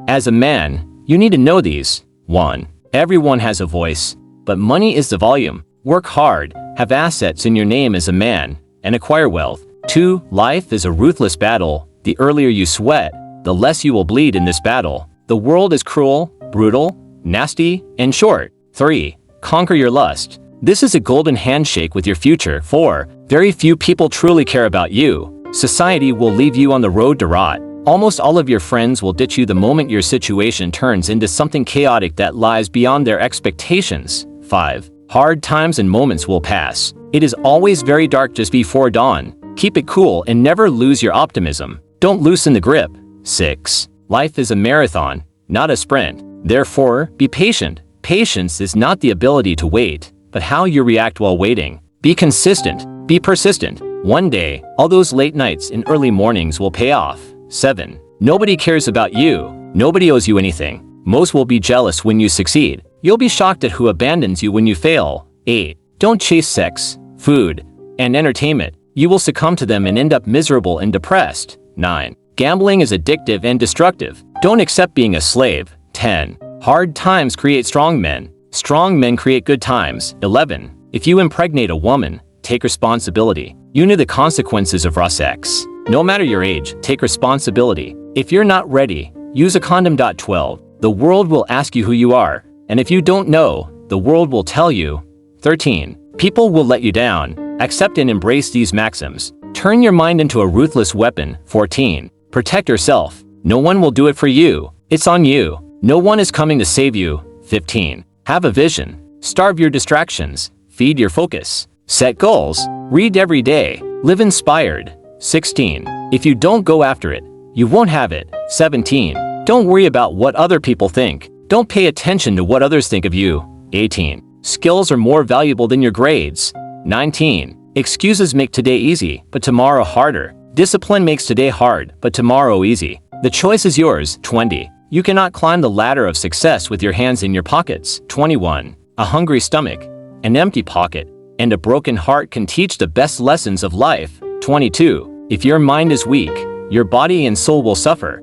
As a man, you need to know these. 1. Everyone has a voice, but money is the volume. Work hard, have assets in your name as a man, and acquire wealth. 2. Life is a ruthless battle. The earlier you sweat, the less you will bleed in this battle. The world is cruel, brutal, nasty, and short. 3. Conquer your lust. This is a golden handshake with your future. 4. Very few people truly care about you. Society will leave you on the road to rot. Almost all of your friends will ditch you the moment your situation turns into something chaotic that lies beyond their expectations. 5. Hard times and moments will pass. It is always very dark just before dawn. Keep it cool and never lose your optimism. Don't loosen the grip. 6. Life is a marathon, not a sprint. Therefore, be patient. Patience is not the ability to wait, but how you react while waiting. Be consistent. Be persistent. One day, all those late nights and early mornings will pay off. 7. Nobody cares about you. Nobody owes you anything. Most will be jealous when you succeed. You'll be shocked at who abandons you when you fail. 8. Don't chase sex, food, and entertainment. You will succumb to them and end up miserable and depressed. 9. Gambling is addictive and destructive. Don't accept being a slave. 10. Hard times create strong men. Strong men create good times. 11. If you impregnate a woman, take responsibility. You knew the consequences of raw sex. No matter your age, take responsibility. If you're not ready, use a condom. 12. The world will ask you who you are, and if you don't know, the world will tell you. 13. People will let you down. Accept and embrace these maxims. Turn your mind into a ruthless weapon. 14. Protect yourself. No one will do it for you. It's on you. No one is coming to save you. 15. Have a vision. Starve your distractions. Feed your focus. Set goals. Read every day. Live inspired. 16. If you don't go after it, you won't have it. 17. Don't worry about what other people think. Don't pay attention to what others think of you. 18. Skills are more valuable than your grades. 19. Excuses make today easy, but tomorrow harder. Discipline makes today hard, but tomorrow easy. The choice is yours. 20. You cannot climb the ladder of success with your hands in your pockets. 21. A hungry stomach, an empty pocket, and a broken heart can teach the best lessons of life. 22. If your mind is weak, your body and soul will suffer.